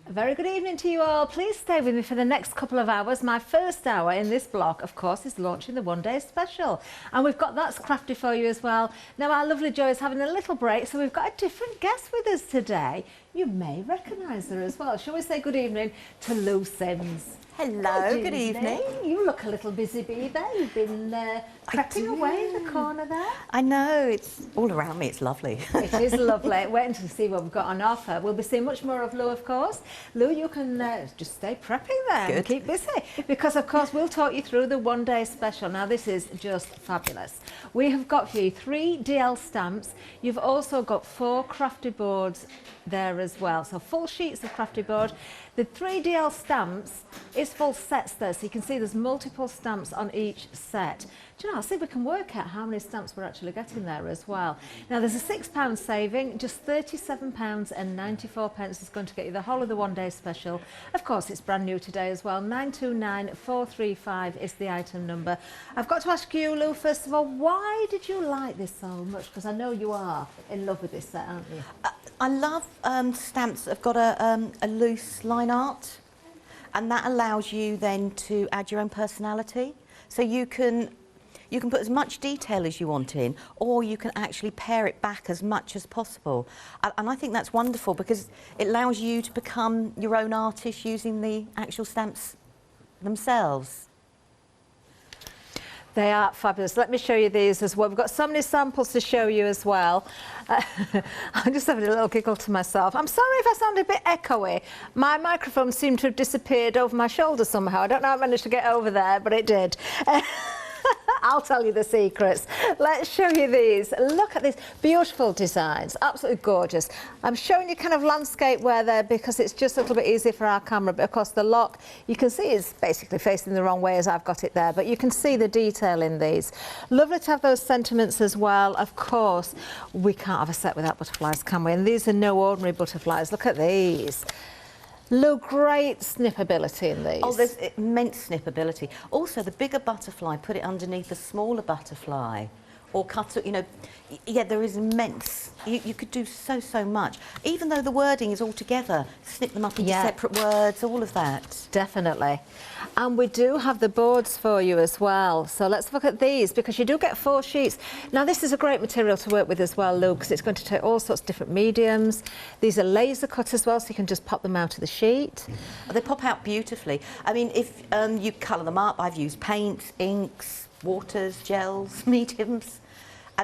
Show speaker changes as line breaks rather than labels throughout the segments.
A very good evening to you all. Please stay with me for the next couple of hours. My first hour in this block, of course, is launching the one-day special. And we've got That's Crafty for you as well. Now, our lovely Jo is having a little break, so we've got a different guest with us today. You may recognise her as well. Shall we say good evening to Lou Sims?
Hello, good evening.
You look a little busy bee there. You've been prepping away in the corner there.
I know, it's all around me, it's lovely.
It is lovely. Waiting to see what we've got on offer. We'll be seeing much more of Lou, of course. Lou, you can just stay prepping there and keep busy. Because, of course, we'll talk you through the one-day special. Now, this is just fabulous. We have got for you 3 DL stamps. You've also got 4 crafty boards there as well. So full sheets of crafty board. The 3 DL stamps is full sets there, so you can see there's multiple stamps on each set. Do you know, I'll see if we can work out how many stamps we're actually getting there as well. Now there's a £6 saving, just £37.94 is going to get you the whole of the one-day special. Of course, it's brand new today as well. 929435 is the item number. I've got to ask you, Lou, first of all, why did you like this so much? Because I know you are in love with this set, aren't you?
I love stamps that have got a loose line art, and that allows you then to add your own personality. So you can put as much detail as you want in, or you can actually pare it back as much as possible. And I think that's wonderful because it allows you to become your own artist using the actual stamps themselves.
They are fabulous. Let me show you these as well. We've got so many samples to show you as well. I'm just having a little giggle to myself. I'm sorry if I sound a bit echoey. My microphone seemed to have disappeared over my shoulder somehow. I don't know how I managed to get over there, but it did. I'll tell you the secrets. Let's show you these. Look at these beautiful designs, absolutely gorgeous. I'm showing you kind of landscape wear there because it's just a little bit easier for our camera, but of course the lock you can see is basically facing the wrong way as I've got it there, but you can see the detail in these. Lovely to have those sentiments as well. Of course, we can't have a set without butterflies, can we? And these are no ordinary butterflies. Look at these. Look, great snippability in these.
Oh, there's immense snippability. Also, the bigger butterfly, put it underneath the smaller butterfly, or cut it, you know, yeah, there is immense. You could do so much. Even though the wording is all together, snip them up into separate words, all of that.
Definitely. And we do have the boards for you as well. So let's look at these, because you do get 4 sheets. Now, this is a great material to work with as well, Lou, because it's going to take all sorts of different mediums. These are laser cut as well, so you can just pop them out of the sheet.
They pop out beautifully. I mean, if you colour them up, I've used paints, inks, waters, gels, mediums,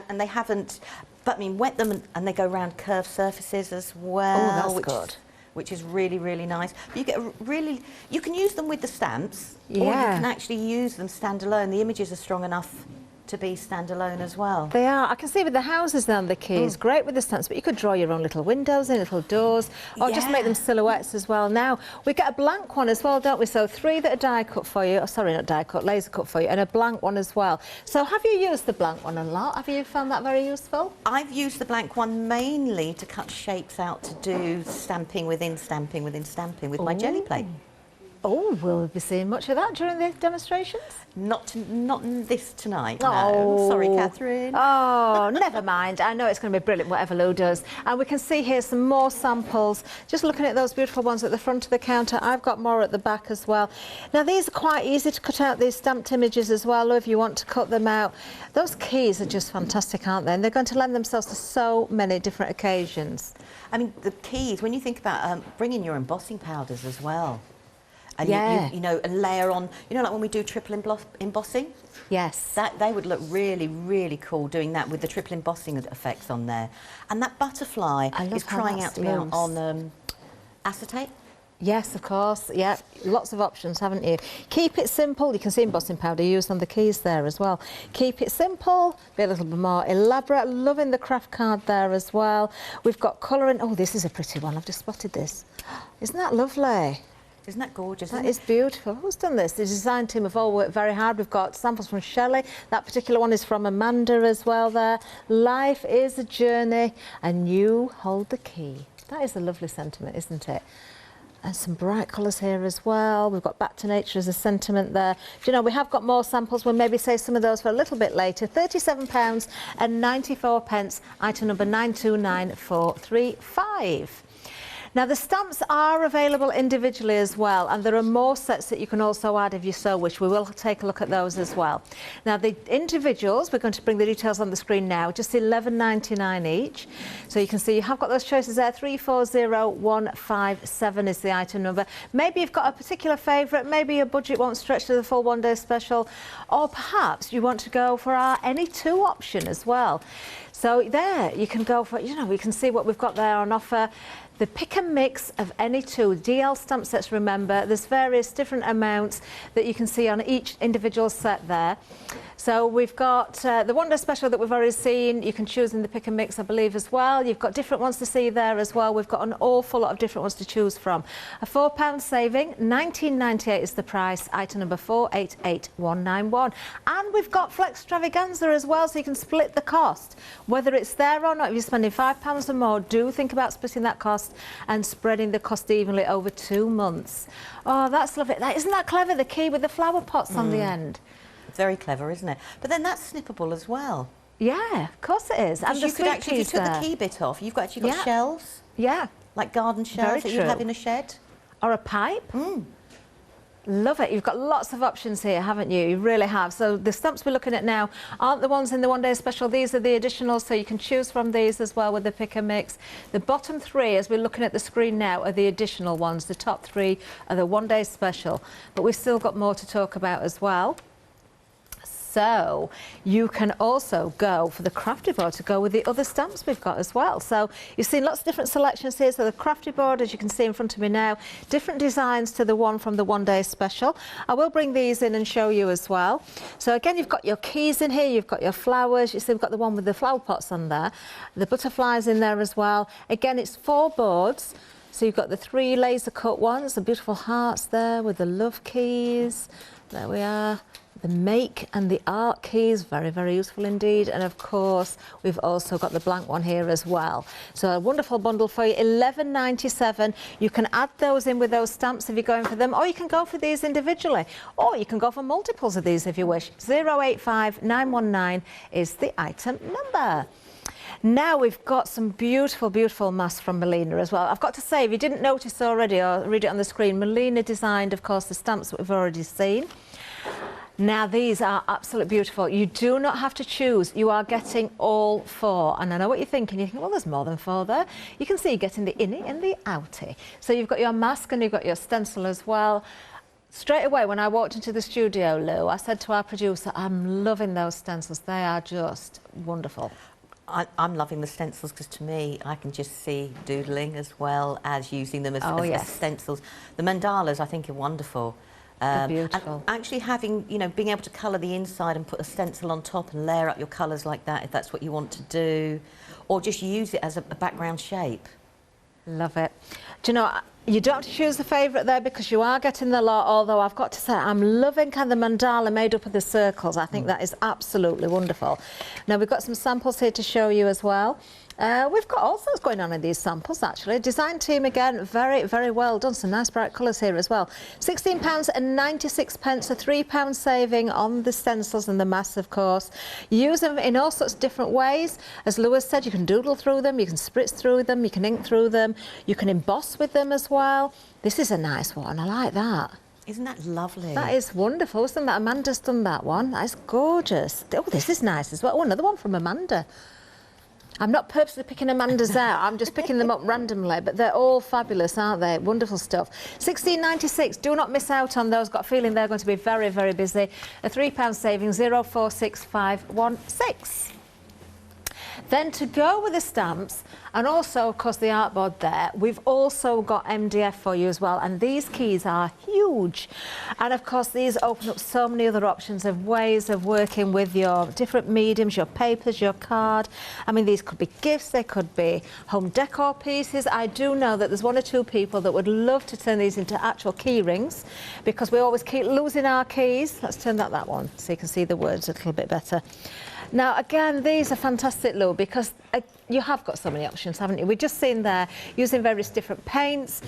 and they haven't, but I mean, wet them and they go around curved surfaces as well.
Oh, that's good.
Which is really, really nice. But you get you can use them with the stamps, or you can actually use them standalone. The images are strong enough to be standalone as well.
They are. I can see with the houses and the keys, great with the stamps, but you could draw your own little windows in, little doors, or just make them silhouettes as well. Now, we get a blank one as well, don't we? So 3 that are die cut for you, oh, sorry, not die cut, laser cut for you, and a blank one as well. So have you used the blank one a lot? Have you found that very useful?
I've used the blank one mainly to cut shapes out to do stamping within stamping within stamping with my jelly plate.
Oh, will we be seeing much of that during the demonstrations?
Not this tonight, no. Sorry, Catherine.
Oh, never mind. I know it's going to be brilliant, whatever Lou does. And we can see here some more samples. Just looking at those beautiful ones at the front of the counter. I've got more at the back as well. Now, these are quite easy to cut out, these stamped images as well, Lou, if you want to cut them out. Those keys are just fantastic, aren't they? And they're going to lend themselves to so many different occasions.
I mean, the keys, when you think about bringing your embossing powders as well. And you know, a layer on, you know, like when we do triple embossing?
Yes.
They would look really, really cool doing that with the triple embossing effects on there. And that butterfly is crying out to be on acetate.
Yes, of course. Yeah, lots of options, haven't you? Keep it simple. You can see embossing powder used on the keys there as well. Keep it simple, be a little bit more elaborate. Loving the craft card there as well. We've got colouring. Oh, this is a pretty one. I've just spotted this. Isn't that lovely?
Isn't that gorgeous?
That is beautiful. Who's done this? The design team have all worked very hard. We've got samples from Shelley. That particular one is from Amanda as well there. Life is a journey and you hold the key. That is a lovely sentiment, isn't it? And some bright colours here as well. We've got back to nature as a sentiment there. Do you know, we have got more samples. We'll maybe save some of those for a little bit later. £37.94, item number 929435. Now the stamps are available individually as well, and there are more sets that you can also add if you so wish. We will take a look at those as well. Now the individuals, we're going to bring the details on the screen now, just $11.99 each. So you can see you have got those choices there. 340157 is the item number. Maybe you've got a particular favourite, maybe your budget won't stretch to the full one-day special, or perhaps you want to go for our any two option as well. So there you can go for, you know, we can see what we've got there on offer. The pick and mix of any two DL stamp sets, remember, there's various different amounts that you can see on each individual set there. So we've got the one day special that we've already seen. You can choose in the pick and mix, I believe, as well. You've got different ones to see there as well. We've got an awful lot of different ones to choose from. A £4 saving, $19.98 is the price, item number 488191. And we've got Flex Extravaganza as well, so you can split the cost. Whether it's there or not, if you're spending £5 or more, do think about splitting that cost and spreading the cost evenly over 2 months. Oh, that's lovely. Isn't that clever, the key with the flower pots on the end?
Very clever, isn't it? But then that's snippable as well.
Yeah, of course it is. And
you could actually, if you took the key bit off, you've actually got shelves.
Yeah.
Like garden shelves that you'd have in a shed.
Or a pipe. Love it. You've got lots of options here, haven't you? You really have. So the stamps we're looking at now aren't the ones in the one day special. These are the additionals, so you can choose from these as well with the pick and mix. The bottom three, as we're looking at the screen now, are the additional ones. The top three are the one day special. But we've still got more to talk about as well. So you can also go for the Crafty Board to go with the other stamps we've got as well. So you've seen lots of different selections here. So the Crafty Board, as you can see in front of me now, different designs to the one from the one day special. I will bring these in and show you as well. So again, you've got your keys in here, you've got your flowers. You see we've got the one with the flower pots on there, the butterflies in there as well. Again, it's 4 boards. So you've got the 3 laser cut ones, the beautiful hearts there with the love keys. There we are. The make and the art keys, very, very useful indeed. And of course, we've also got the blank one here as well. So a wonderful bundle for you, $11.97. You can add those in with those stamps if you're going for them, or you can go for these individually, or you can go for multiples of these if you wish. 085919 is the item number. Now we've got some beautiful, beautiful masks from Melina as well. I've got to say, if you didn't notice already or read it on the screen, Melina designed, of course, the stamps that we've already seen. Now these are absolutely beautiful. You do not have to choose. You are getting all 4. And I know what you're thinking. You think, well, there's more than 4 there. You can see you're getting the innie and the outie. So you've got your mask and you've got your stencil as well. Straight away, when I walked into the studio, Lou, I said to our producer, I'm loving those stencils. They are just wonderful.
I'm loving the stencils because to me, I can just see doodling as well as using them as stencils. The mandalas, I think, are wonderful.
Beautiful.
And actually having, you know, being able to colour the inside and put a stencil on top and layer up your colours like that if that's what you want to do, or just use it as a background shape.
Love it. Do you know, you don't have to choose the favourite there because you are getting the lot, although I've got to say I'm loving kind of the mandala made up of the circles. I think that is absolutely wonderful. Now we've got some samples here to show you as well. We've got all sorts going on in these samples actually. Design team again, very, very well done. Some nice bright colours here as well. £16.96, a £3 saving on the stencils and the masks, of course. Use them in all sorts of different ways. As Lewis said, you can doodle through them, you can spritz through them, you can ink through them, you can emboss with them as well. This is a nice one, I like that.
Isn't that lovely?
That is wonderful, isn't that? Amanda's done that one. That is gorgeous. Oh, this is nice as well. Oh, another one from Amanda. I'm not purposely picking Amanda's out, I'm just picking them up randomly, but they're all fabulous, aren't they? Wonderful stuff. £16.96, do not miss out on those. Got a feeling they're going to be very, very busy. A £3 saving, 046516. Then to go with the stamps, and also, of course, the artboard there, we've also got MDF for you as well, and these keys are huge. And, of course, these open up so many other options of ways of working with your different mediums, your papers, your card. I mean, these could be gifts, they could be home decor pieces. I do know that there's 1 or 2 people that would love to turn these into actual key rings, because we always keep losing our keys. Let's turn that one so you can see the words a little bit better. Now, again, these are fantastic, Lou, because you have got so many options, haven't you? We've just seen there using various different paints,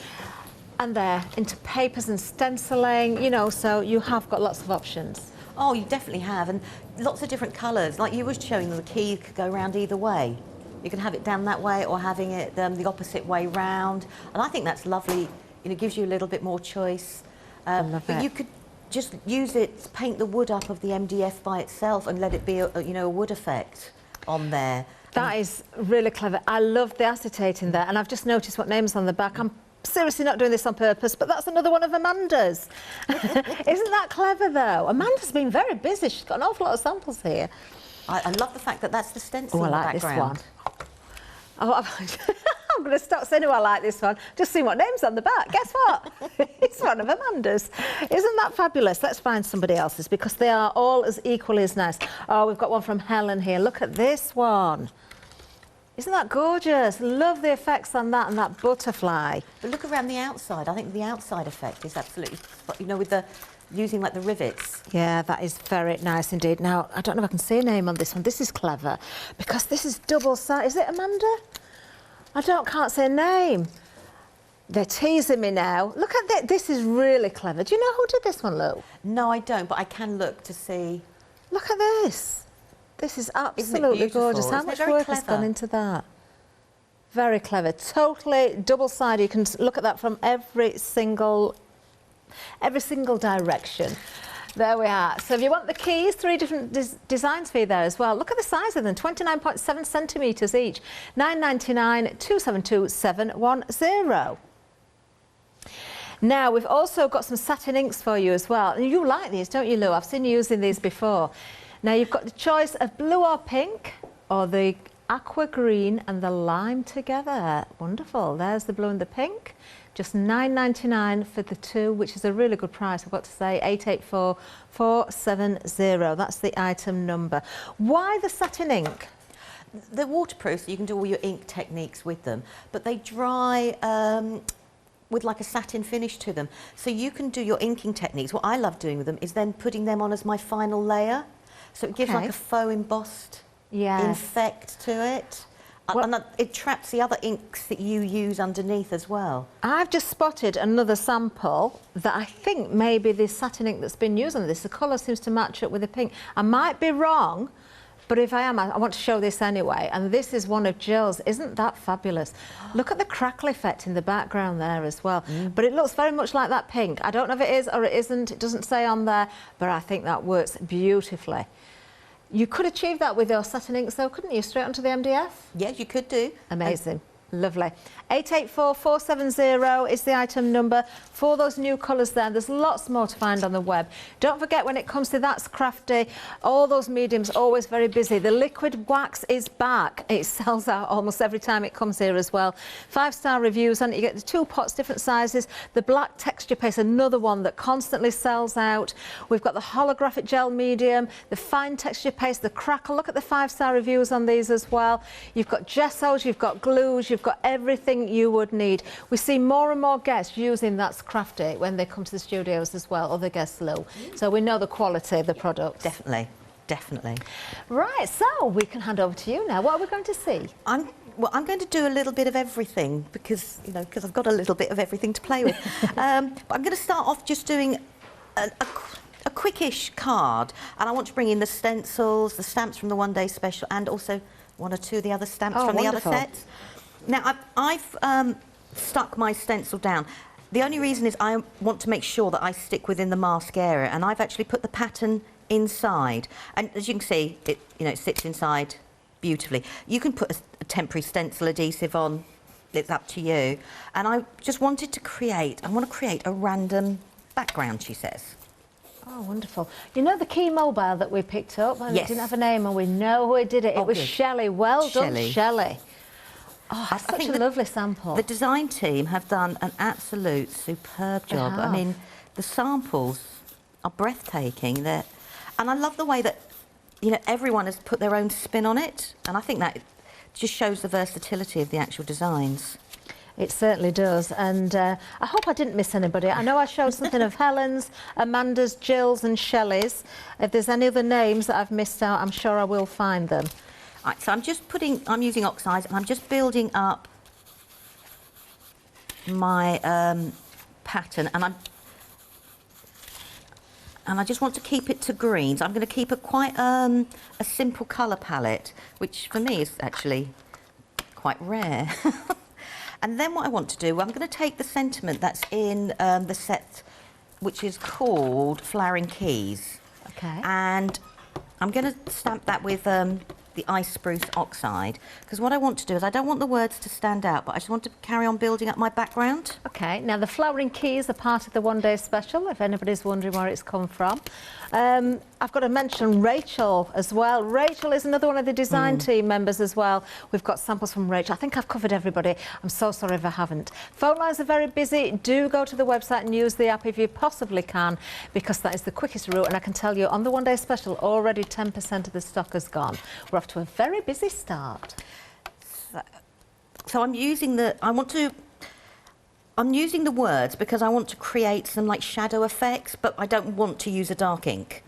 and they're into papers and stenciling, you know, so you have got lots of options.
Oh, you definitely have, and lots of different colours. Like you were showing them, the key could go around either way. You can have it down that way or having it the opposite way round. And I think that's lovely. You know, it gives you a little bit more choice. But you could just use it, paint the wood up of the MDF by itself and let it be, you know, a wood effect on there.
That is really clever. I love the acetate in there, and I've just noticed what name's on the back. I'm seriously not doing this on purpose, but that's another one of Amanda's. Isn't that clever, though? Amanda's been very busy. She's got an awful lot of samples here.
I love the fact that that's the stencil in the background.
This one. Oh, I'm going to stop saying, oh, I like this one. Just see what name's on the back. Guess what? It's one of Amanda's. Isn't that fabulous? Let's find somebody else's, because they are all as equally as nice. Oh, we've got one from Helen here. Look at this one. Isn't that gorgeous? Love the effects on that and that butterfly.
But look around the outside. I think the outside effect is absolutely, you know, with the using like the rivets.
Yeah, that is very nice indeed. Now, I don't know if I can say a name on this one. This is clever because this is double-sided. Is it Amanda? Can't say a name. They're teasing me now. Look at this. This is really clever. Do you know who did this one, Lou?
No, I don't, but I can look to see.
Look at this. This is absolutely gorgeous. How much work has gone into that? Very clever. Totally double-sided. You can look at that from every single direction. There we are. So if you want the keys, 3 different designs for you there as well. Look at the size of them, 29.7 centimetres each. £9.99, 272 710. Now, we've also got some satin inks for you as well. And you like these, don't you, Lou? I've seen you using these before. Now, you've got the choice of blue or pink, or the aqua green and the lime together. Wonderful. There's the blue and the pink. Just £9.99 for the 2, which is a really good price, I've got to say. 884470. That's the item number. Why the satin ink?
They're waterproof, so you can do all your ink techniques with them, but they dry with like a satin finish to them. So you can do your inking techniques. What I love doing with them is then putting them on as my final layer. So it gives like a faux embossed effect to it. Well, and it traps the other inks that you use underneath as well. I've
just spotted another sample that I think may be the satin ink that's been used on this. The colour seems to match up with the pink. I might be wrong, but if I am, I want to show this anyway. And this is one of Jill's. Isn't that fabulous? Look at the crackle effect in the background there as well. But it looks very much like that pink. I don't know if it is or it isn't. It doesn't say on there, but I think that works beautifully. You could achieve that with your satin inks though, couldn't you? Straight onto the MDF?
Yes, you could do.
Amazing. Lovely. 884470 is the item number for those new colours there. There's lots more to find on the web. Don't forget, when it comes to That's Crafty, all those mediums always very busy. The liquid wax is back. It sells out almost every time it comes here as well. 5-star reviews on it. You get the 2 pots, different sizes. The black texture paste, another one that constantly sells out. We've got the holographic gel medium, the fine texture paste, the crackle. Look at the 5-star reviews on these as well. You've got gessos, you've got glues, you've got everything you would need. We see more and more guests using That's Crafty when they come to the studios as well, other guests, Lou. So we know the quality of the product.
Definitely, definitely.
Right, so we can hand over to you now. What are we going to see?
I'm going to do a little bit of everything because, you know, because I've got a little bit of everything to play with. But I'm going to start off just doing a quickish card, and I want to bring in the stencils, the stamps from the one-day special, and also 1 or 2 of the other stamps from the other sets. Now, I've stuck my stencil down. The only reason is I want to make sure that I stick within the mask area, and I've actually put the pattern inside. And as you can see, it sits inside beautifully. You can put a temporary stencil adhesive on. It's up to you. And I just wanted to create a random background, she says.
Oh, wonderful. You know the key mobile that we picked up? And
yes.
It didn't have a name, and we know who did it. It was Shelley. Well done, Shelley. Oh, that's such a lovely sample.
The design team have done an absolute superb job. I mean, the samples are breathtaking. And I love the way that, you know, everyone has put their own spin on it. And I think that just shows the versatility of the actual designs.
It certainly does. And I hope I didn't miss anybody. I know I showed something of Helen's, Amanda's, Jill's and Shelley's. If there's any other names that I've missed out, I'm sure I will find them.
Right, so I'm using oxides, and I'm just building up my pattern, and I just want to keep it to greens. I'm going to keep quite a simple colour palette, which for me is actually quite rare. And then what I want to do, I'm going to take the sentiment that's in the set, which is called Flowering Keys.
Okay.
And I'm going to stamp that with the Ice Spruce Oxide, because what I want to do is I don't want the words to stand out, but I just want to carry on building up my background.
Okay, now the Flowering Keys are part of the one-day special, if anybody's wondering where it's come from. I've got to mention Rachel as well. Rachel is another one of the design team members as well. We've got samples from Rachel. I think I've covered everybody. I'm so sorry if I haven't. Phone lines are very busy. Do go to the website and use the app if you possibly can, because that is the quickest route. And I can tell you, on the one-day special, already 10% of the stock has gone. We're off to a very busy start.
So I'm using the words because I want to create some like shadow effects, but I don't want to use a dark ink.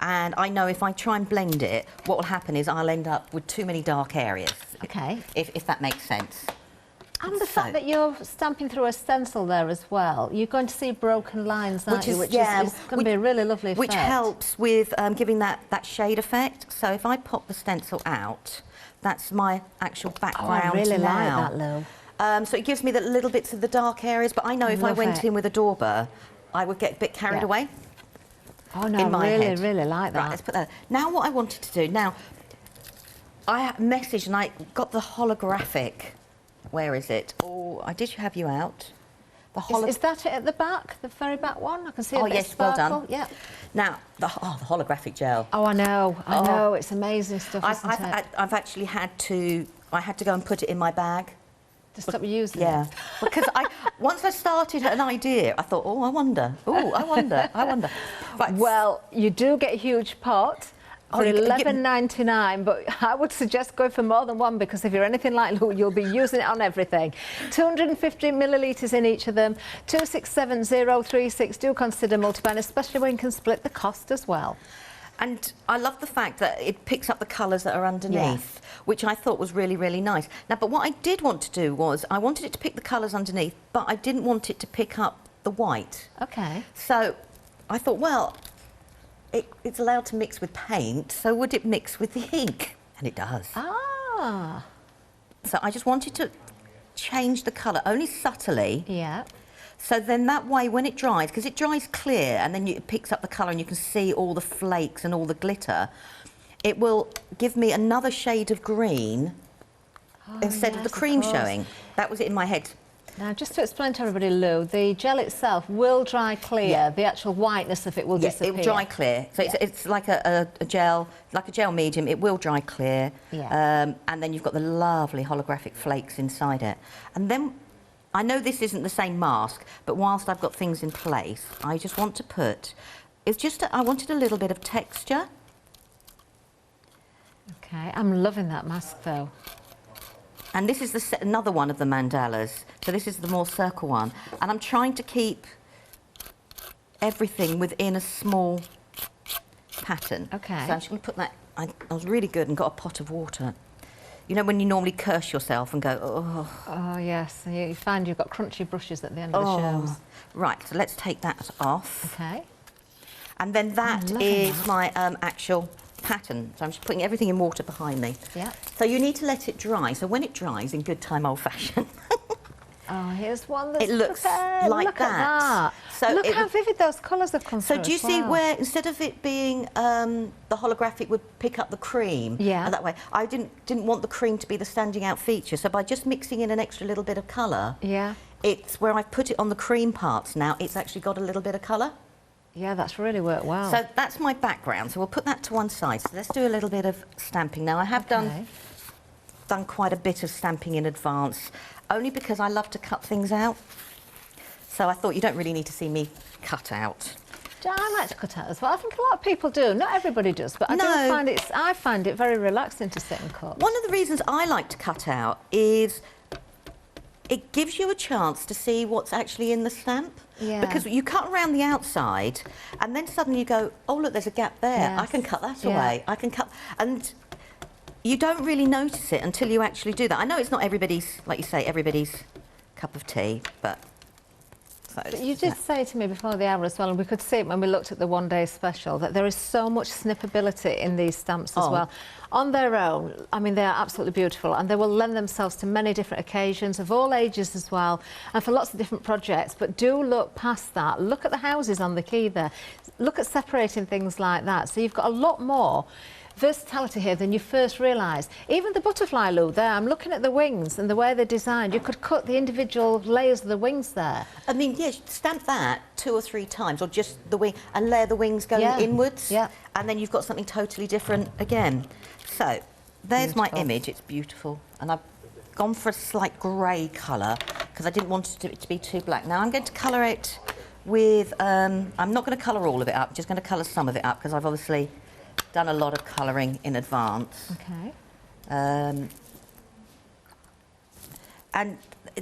And I know if I try and blend it, what will happen is I'll end up with too many dark areas.
Okay.
If that makes sense.
And the fact that you're stamping through a stencil there as well, you're going to see broken lines, aren't you? Which is going to be a really lovely effect.
Which helps with giving that shade effect. So if I pop the stencil out, that's my actual background now.
I really like that, Lou.
So it gives me the little bits of the dark areas, but I know if I went in with a dauber, I would get a bit carried away.
Oh no, I really like that.
Right, let's put that. Now what I wanted to do, now I messaged and I got the holographic, where is it? Oh, I did have you out.
Is that it at the back, the very back one? I can see a bit
yes,
of sparkle.
well done.
Yeah.
Now, the holographic gel.
Oh, I know, it's amazing stuff, isn't it?
I've actually had to go and put it in my bag.
To stop using
it? Because once I started an idea, I thought, I wonder. Right.
Well, you do get a huge pot for $11.99, but I would suggest going for more than one, because if you're anything like Lou, you'll be using it on everything. 250 millilitres in each of them, 267036. Do consider multiplying, especially when you can split the cost as well.
And I love the fact that it picks up the colours that are underneath, which I thought was really, really nice. Now, but what I did want to do was I wanted it to pick the colours underneath, but I didn't want it to pick up the white.
Okay.
So I thought, well, it's allowed to mix with paint, so would it mix with the ink? And it does.
Ah.
So I just wanted to change the colour, only subtly.
Yeah.
So then that way, when it dries, because it dries clear, and then it picks up the colour and you can see all the flakes and all the glitter, it will give me another shade of green instead of the cream showing. That was it in my head.
Now, just to explain to everybody, Lou, the gel itself will dry clear. Yeah. The actual whiteness of it will disappear. It will dry
clear. So it's like a gel, like a gel medium. It will dry clear.
Yeah.
And then you've got the lovely holographic flakes inside it. And then, I know this isn't the same mask, but whilst I've got things in place, I just want to put, I wanted a little bit of texture.
Okay, I'm loving that mask though.
And this is another one of the mandalas. So this is the more circle one. And I'm trying to keep everything within a small pattern.
Okay.
So I'm just going to put that, I was really good and got a pot of water. You know when you normally curse yourself and go, oh.
Oh, yes. You find you've got crunchy brushes at the end of the shelves.
Right, so let's take that off.
Okay.
And then that is my actual pattern. So I'm just putting everything in water behind me.
Yeah.
So you need to let it dry. So when it dries, in good time old-fashioned.
Oh, here's one that's...
It looks like
look that.
So
look how vivid those colours have come through.
So do you see where, instead of it being the holographic would pick up the cream, that way, I didn't want the cream to be the standing out feature. So by just mixing in an extra little bit of colour, it's where I've put it on the cream parts now, it's actually got a little bit of colour.
Yeah, that's really worked well.
So that's my background. So we'll put that to one side. So let's do a little bit of stamping. Now I have done quite a bit of stamping in advance, only because I love to cut things out. So I thought you don't really need to see me cut out.
I like to cut out as well. I think a lot of people do. Not everybody does, but I find it very relaxing to sit and cut.
One of the reasons I like to cut out is it gives you a chance to see what's actually in the stamp.
Yeah.
Because you cut around the outside and then suddenly you go, oh look, there's a gap there.
Yes.
I can cut that away. I can cut, and you don't really notice it until you actually do that. I know it's not everybody's, like you say, everybody's cup of tea, but So
But you did say to me before the hour as well, and we could see it when we looked at the one-day special, that there is so much snippability in these stamps as well. On their own, I mean, they are absolutely beautiful, and they will lend themselves to many different occasions of all ages as well, and for lots of different projects. But do look past that. Look at the houses on the key there. Look at separating things like that. So you've got a lot more versatility here than you first realised. Even the butterfly loop there, I'm looking at the wings and the way they're designed. You could cut the individual layers of the wings there.
I mean, yes, stamp that 2 or 3 times, or just the wing, and layer the wings going inwards.
Yeah.
And then you've got something totally different again. So there's my image. It's beautiful, and I've gone for a slight grey colour because I didn't want it to be too black. Now I'm going to colour it with. I'm not going to colour all of it up. I'm just going to colour some of it up because I've obviously done a lot of colouring in advance.
Okay.
And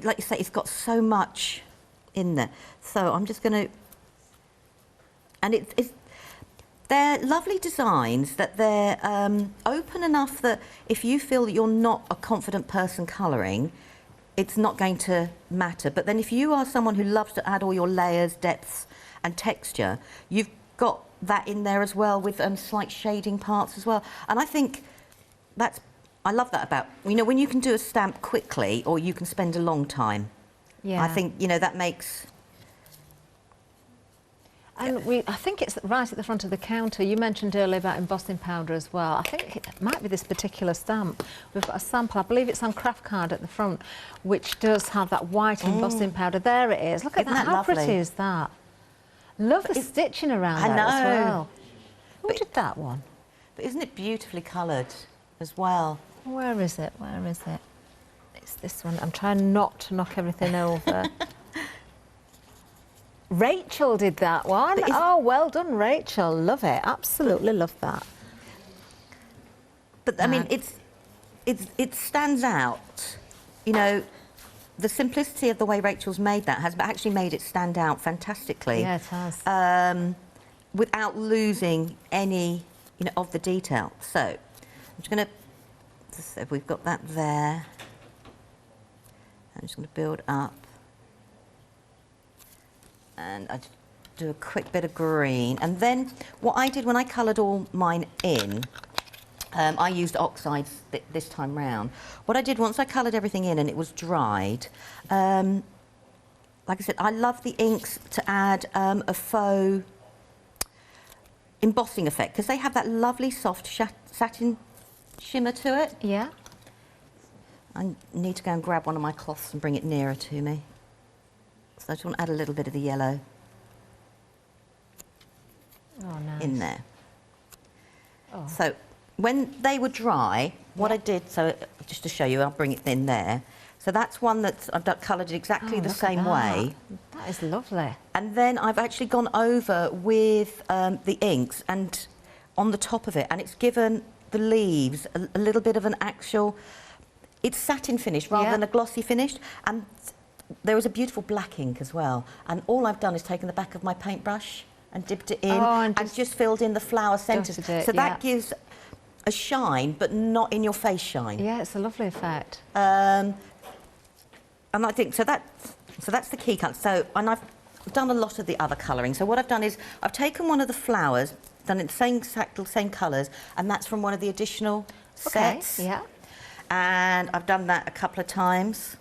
like you say, it's got so much in there. So I'm just going to, and they're lovely designs that they're open enough that if you feel that you're not a confident person colouring, it's not going to matter. But then if you are someone who loves to add all your layers, depths and texture, you've got that in there as well with slight shading parts as well. And I think I love that about, you know, when you can do a stamp quickly or you can spend a long time.
Yeah.
I think, you know, that makes...
And I think it's right at the front of the counter. You mentioned earlier about embossing powder as well. I think it might be this particular stamp. We've got a sample, I believe it's on craft card at the front, which does have that white embossing powder. There it is. Look at that. How pretty is that? Love the stitching around that as well. Who did that one?
But isn't it beautifully coloured as well?
Where is it? Where is it? It's this one. I'm trying not to knock everything over. Rachel did that one. Oh, well done, Rachel. Love it. Absolutely love that.
But I mean, it stands out. You know, the simplicity of the way Rachel's made that has actually made it stand out fantastically.
Yeah, it has.
Without losing any, you know, of the detail. So I'm just going to. So we've got that there. I'm just going to build up. And I do a quick bit of green. And then what I did when I coloured all mine in, I used oxides this time round. What I did once I coloured everything in and it was dried, like I said, I love the inks to add a faux embossing effect because they have that lovely soft satin shimmer to it.
Yeah.
I need to go and grab one of my cloths and bring it nearer to me. So I just want to add a little bit of the yellow in there. Oh. So when they were dry, what I did, so just to show you, I'll bring it in there. So that's one that I've coloured exactly the same way.
That is lovely.
And then I've actually gone over with the inks and on the top of it, and it's given the leaves a little bit of an actual, it's satin finish rather than a glossy finish. And there was a beautiful black ink as well. And all I've done is taken the back of my paintbrush and dipped it in and just filled in the flower centres. So that gives a shine, but not in your face shine.
Yeah, it's a lovely effect.
And I think, so that's the key colour. So, and I've done a lot of the other colouring. So what I've done is I've taken one of the flowers, done it the same colours, and that's from one of the additional sets.
Yeah.
And I've done that a couple of times.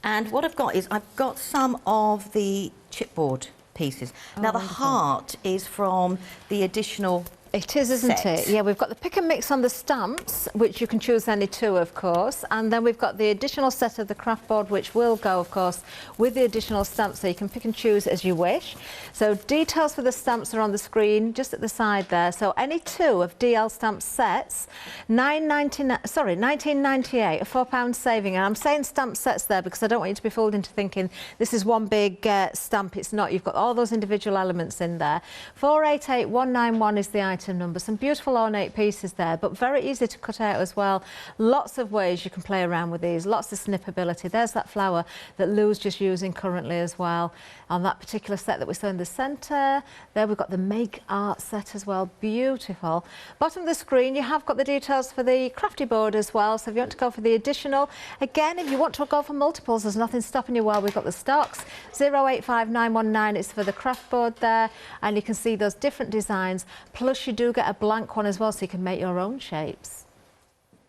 And what I've got is I've got some of the chipboard pieces. Now the heart is from the additional
It is, isn't it? Yeah, we've got the pick and mix on the stamps, which you can choose any two, of course, and then we've got the additional set of the craft board, which will go, of course, with the additional stamps, so you can pick and choose as you wish. So details for the stamps are on the screen, just at the side there. So any two of DL stamp sets, £19.98, a £4 saving. And I'm saying stamp sets there because I don't want you to be fooled into thinking this is one big stamp. It's not. You've got all those individual elements in there. 488191 is the item item number. Some beautiful ornate pieces there, but very easy to cut out as well. Lots of ways you can play around with these, lots of snippability. There's that flower that Lou's just using currently as well on that particular set that we saw in the centre. There we've got the Make Art set as well, beautiful. Bottom of the screen you have got the details for the Crafty Board as well, so if you want to go for the additional, again if you want to go for multiples, there's nothing stopping you while we've got the stocks. 085919 is for the craft board there, and you can see those different designs, plus you do get a blank one as well, so you can make your own shapes.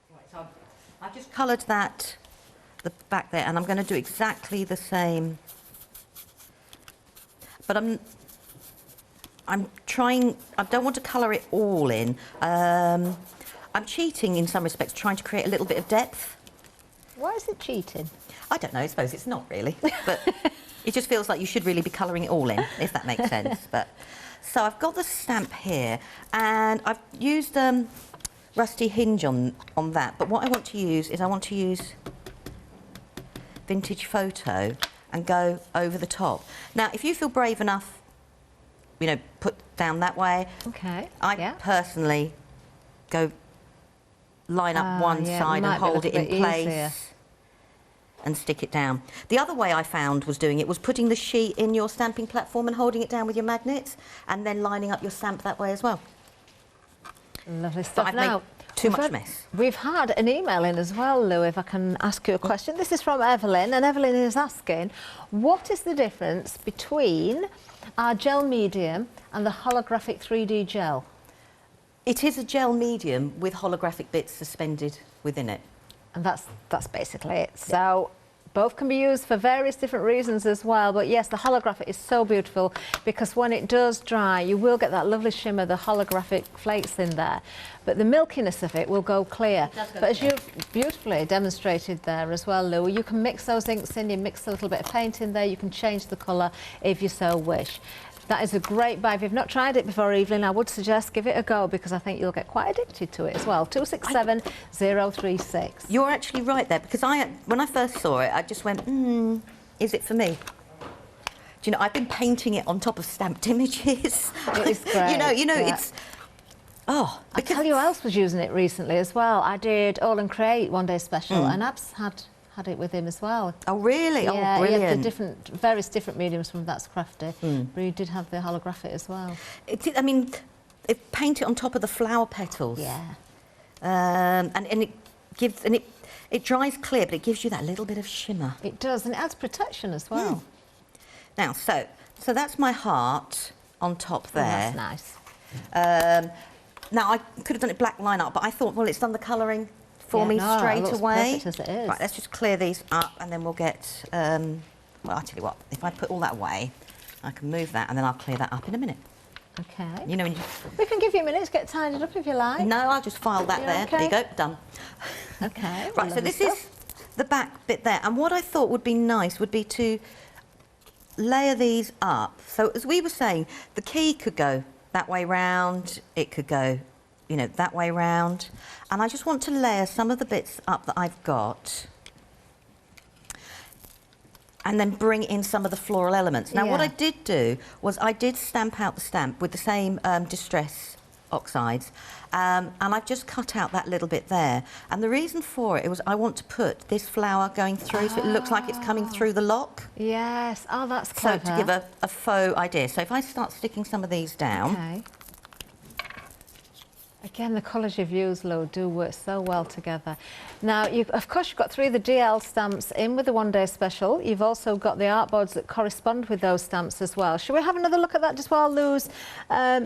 Right, so I've just coloured that, the back there, and I'm going to do exactly the same. But I'm trying, I don't want to colour it all in. I'm cheating in some respects, trying to create a little bit of depth.
Why is it cheating?
I don't know, I suppose it's not really, but it just feels like you should really be colouring it all in, if that makes sense. But so I've got the stamp here, and I've used rusty hinge on that, but what I want to use is Vintage Photo and go over the top. Now, if you feel brave enough, you know, put down that way.
Okay.
I personally go line up one side and hold it in place. Easier. And stick it down. The other way I found was doing it was putting the sheet in your stamping platform and holding it down with your magnets, and then lining up your stamp that way as well.
Lovely stuff.
But I've made too much mess.
We've had an email in as well, Lou, if I can ask you a question. This is from Evelyn, and Evelyn is asking, what is the difference between our gel medium and the holographic 3D gel?
It is a gel medium with holographic bits suspended within it.
And that's basically it. So both can be used for various different reasons as well, but yes, the holographic is so beautiful because when it does dry, you will get that lovely shimmer, the holographic flakes in there, but the milkiness of it will go clear. But as you've beautifully demonstrated there as well, Lou, you can mix those inks in, you mix a little bit of paint in there, you can change the colour if you so wish. That is a great buy. If you've not tried it before, Evelyn, I would suggest give it a go because I think you'll get quite addicted to it as well. 267036.
You're actually right there because when I first saw it, I just went, is it for me? Do you know, I've been painting it on top of stamped images.
It is great.
you know,
yeah.
it's... Oh,
I tell you who else was using it recently as well. I did All and Create one day special, and Abs had it with him as well.
Oh, really?
Yeah,
oh, brilliant.
he had the various different mediums from That's Crafty, but he did have the holographic as well.
I mean, it paint it on top of the flower petals.
Yeah.
And it gives, and it dries clear, but it gives you that little bit of shimmer.
It does, and it adds protection as well.
Now, so that's my heart on top there.
Oh, that's nice.
Now, I could have done it black line art, but I thought, well, it's done the colouring for me straight away.
Perfect as it is.
Right, let's just clear these up and then we'll get, well, I'll tell you what, if I put all that away, I can move that and then I'll clear that up in a minute.
Okay.
You know, when
we can give you a minute to get tidied up if you like.
No, I'll just file that there.
Okay?
There you go, done.
Okay.
Right, so this is the back bit there. And what I thought would be nice would be to layer these up. So as we were saying, the key could go that way round, it could go, you know, that way round. And I just want to layer some of the bits up that I've got and then bring in some of the floral elements. Now, what I did do was I did stamp out the stamp with the same distress oxides, and I've just cut out that little bit there. And the reason for it was I want to put this flower going through so it looks like it's coming through the lock.
Yes. Oh, that's clever.
So to give a faux idea. So if I start sticking some of these down.
Okay. Again, the colours you've used, Lou, do work so well together. Now, of course, you've got 3 of the DL stamps in with the one-day special. You've also got the art boards that correspond with those stamps as well. Shall we have another look at that just while Lou's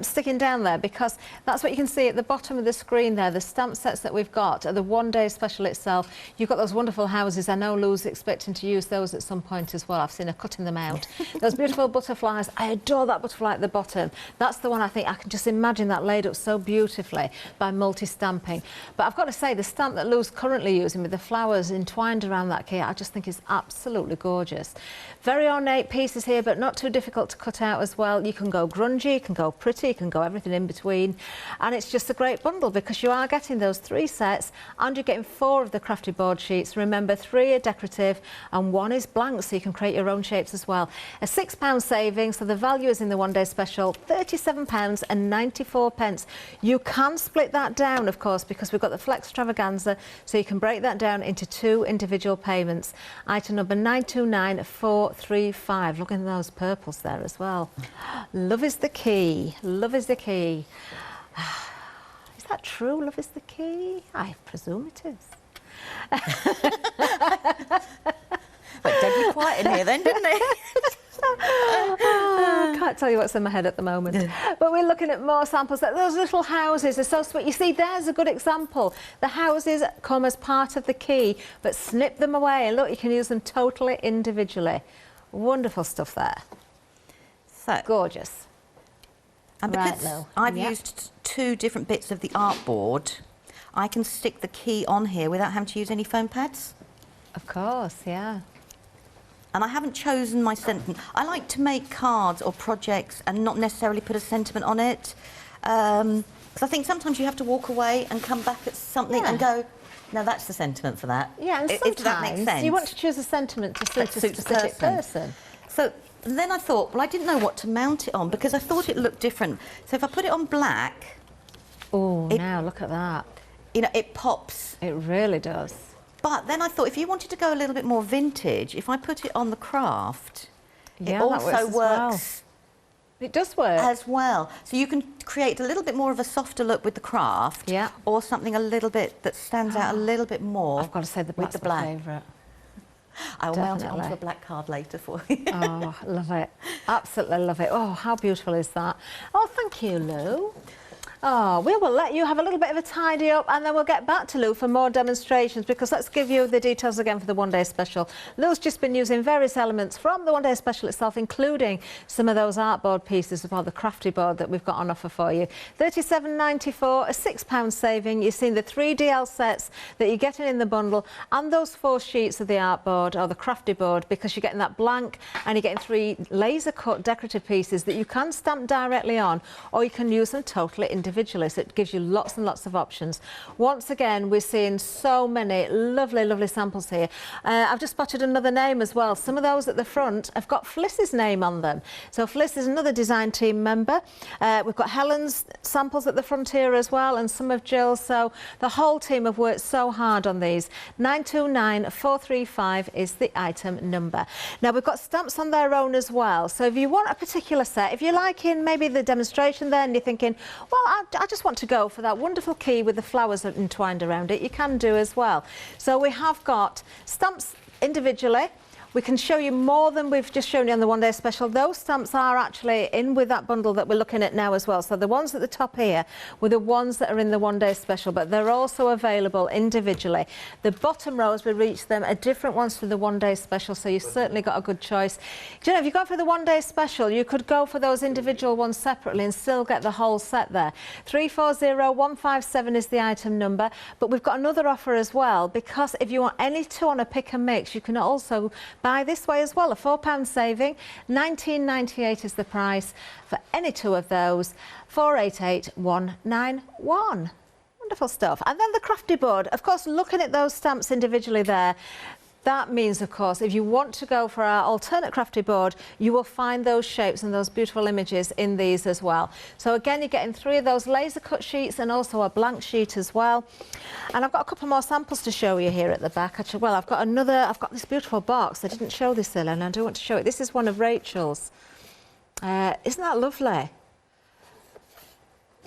sticking down there? Because that's what you can see at the bottom of the screen there, the stamp sets that we've got, the one-day special itself. You've got those wonderful houses. I know Lou's expecting to use those at some point as well. I've seen her cutting them out. Those beautiful butterflies. I adore that butterfly at the bottom. That's the one I think I can just imagine that laid up so beautifully. individually by multi-stamping. But I've got to say, the stamp that Lou's currently using with the flowers entwined around that key, I just think is absolutely gorgeous. Very ornate pieces here, but not too difficult to cut out as well. You can go grungy, you can go pretty, you can go everything in between. And it's just a great bundle because you are getting those 3 sets and you're getting 4 of the Crafty Board sheets. Remember, 3 are decorative and 1 is blank, so you can create your own shapes as well. A £6 saving, so the value is in the one-day special, £37.94. You can split that down, of course, because we've got the Flex Extravaganza, so you can break that down into 2 individual payments. Item number 929435. Look at those purples there as well. Love is the key. Love is the key. Is that true? Love is the key? I presume it is.
Went deadly quiet in here then, didn't it?
Oh, I can't tell you what's in my head at the moment. But we're looking at more samples. Those little houses are so sweet. You see, there's a good example. The houses come as part of the key, but snip them away. And look, you can use them totally individually. Wonderful stuff there.
So,
gorgeous.
And because I've used 2 different bits of the artboard, I can stick the key on here without having to use any foam pads.
Of course, yeah.
And I haven't chosen my sentiment. I like to make cards or projects and not necessarily put a sentiment on it. Because I think sometimes you have to walk away and come back at something and go, no, that's the sentiment for that.
Yeah, and
if that makes sense.
You want to choose a sentiment to suit a specific person.
So then I thought, well, I didn't know what to mount it on because I thought it looked different. So if I put it on black...
Oh, now look at that.
You know, it pops.
It really does.
But then I thought, if you wanted to go a little bit more vintage, if I put it on the craft, it also works.
It does work.
As well. So you can create a little bit more of a softer look with the craft, or something a little bit that stands out a little bit more.
I've got to say, black's my favourite.
I will mount it onto a black card later for you.
Oh, love it. Absolutely love it. Oh, how beautiful is that? Oh, thank you, Lou. Oh, we will let you have a little bit of a tidy up and then we'll get back to Lou for more demonstrations because let's give you the details again for the one-day special. Lou's just been using various elements from the one-day special itself, including some of those artboard pieces of the Crafty Board that we've got on offer for you. £37.94, a £6 saving. You've seen the 3 DL sets that you're getting in the bundle and those 4 sheets of the artboard or the Crafty Board because you're getting that blank and you're getting 3 laser-cut decorative pieces that you can stamp directly on or you can use them totally individually. So it gives you lots and lots of options. Once again, we're seeing so many lovely, lovely samples here. I've just spotted another name as well. Some of those at the front have got Fliss's name on them. So Fliss is another design team member. We've got Helen's samples at the front here as well and some of Jill's. So the whole team have worked so hard on these. 929435 is the item number. Now we've got stamps on their own as well. So if you want a particular set, if you're liking maybe the demonstration there and you're thinking, well, I just want to go for that wonderful key with the flowers entwined around it, you can do as well. So we have got stamps individually. We can show you more than we've just shown you on the one-day special. Those stamps are actually in with that bundle that we're looking at now as well. So the ones at the top here were the ones that are in the one-day special, but they're also available individually. The bottom rows, we reach them, are different ones for the one-day special, so you've certainly got a good choice. Do you know, if you go for the one-day special, you could go for those individual ones separately and still get the whole set there. 340157 is the item number, but we've got another offer as well, because if you want any 2 on a pick and mix, you can also buy this way as well, a £4 saving. £19.98 is the price for any 2 of those. 488191. Wonderful stuff. And then the Crafty Board, of course, looking at those stamps individually there, that means, of course, if you want to go for our alternate Crafty Board, you will find those shapes and those beautiful images in these as well. So again, you're getting 3 of those laser cut sheets and also a blank sheet as well. And I've got a couple more samples to show you here at the back. Actually, well, I've got this beautiful box. I didn't show this earlier and I do want to show it. This is one of Rachel's. Isn't that lovely?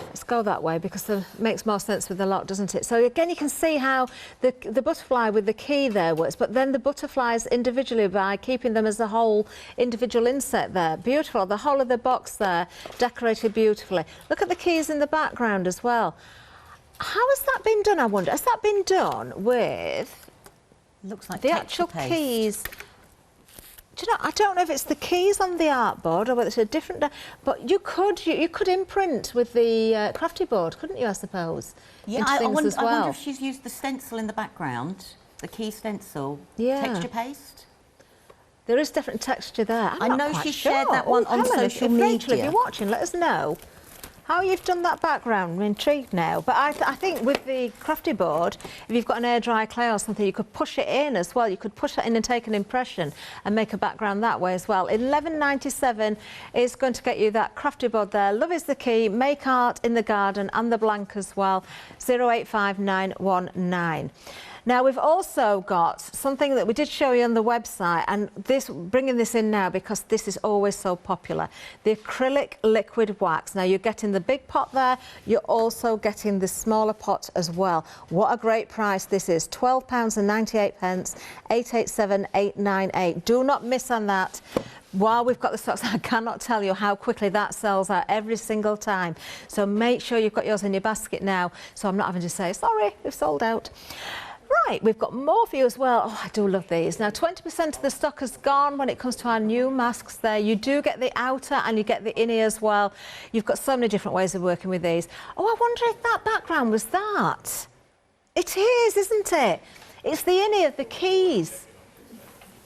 Let's go that way because it makes more sense with the lot, doesn't it? So again, you can see how the butterfly with the key there works, but then the butterflies individually by keeping them as a whole individual inset there. Beautiful. The whole of the box there decorated beautifully. Look at the keys in the background as well. How has that been done, I wonder? Has that been done with
looks like
the actual keys Do you know, I don't know if it's the keys on the artboard or whether it's a different, but you could imprint with the Crafty Board, couldn't you, I suppose?
Yeah, I wonder if she's used the stencil in the background, the key stencil, texture paste.
There is different texture there.
I know she shared that one on social media.
Rachel, if you're watching, let us know how you've done that background. I'm intrigued now. But I think with the Crafty Board, if you've got an air dry clay or something, you could push it in as well. You could push that in and take an impression and make a background that way as well. $11.97 is going to get you that Crafty Board there. Love is the key. Make art in the garden and the blank as well. 085919. Now, we've also got something that we did show you on the website, and bringing this in now because this is always so popular, the Acrylic Liquid Wax. Now, you're getting the big pot there, you're also getting the smaller pot as well. What a great price this is, £12.98, 887898. Do not miss on that. While we've got the stocks, I cannot tell you how quickly that sells out every single time. So make sure you've got yours in your basket now, so I'm not having to say, sorry, we've sold out. Right, we've got more for you as well. Oh, I do love these. Now, 20% of the stock has gone when it comes to our new masks there. You do get the outer and you get the innie as well. You've got so many different ways of working with these. Oh, I wonder if that background was that. It is, isn't it? It's the innie of the keys.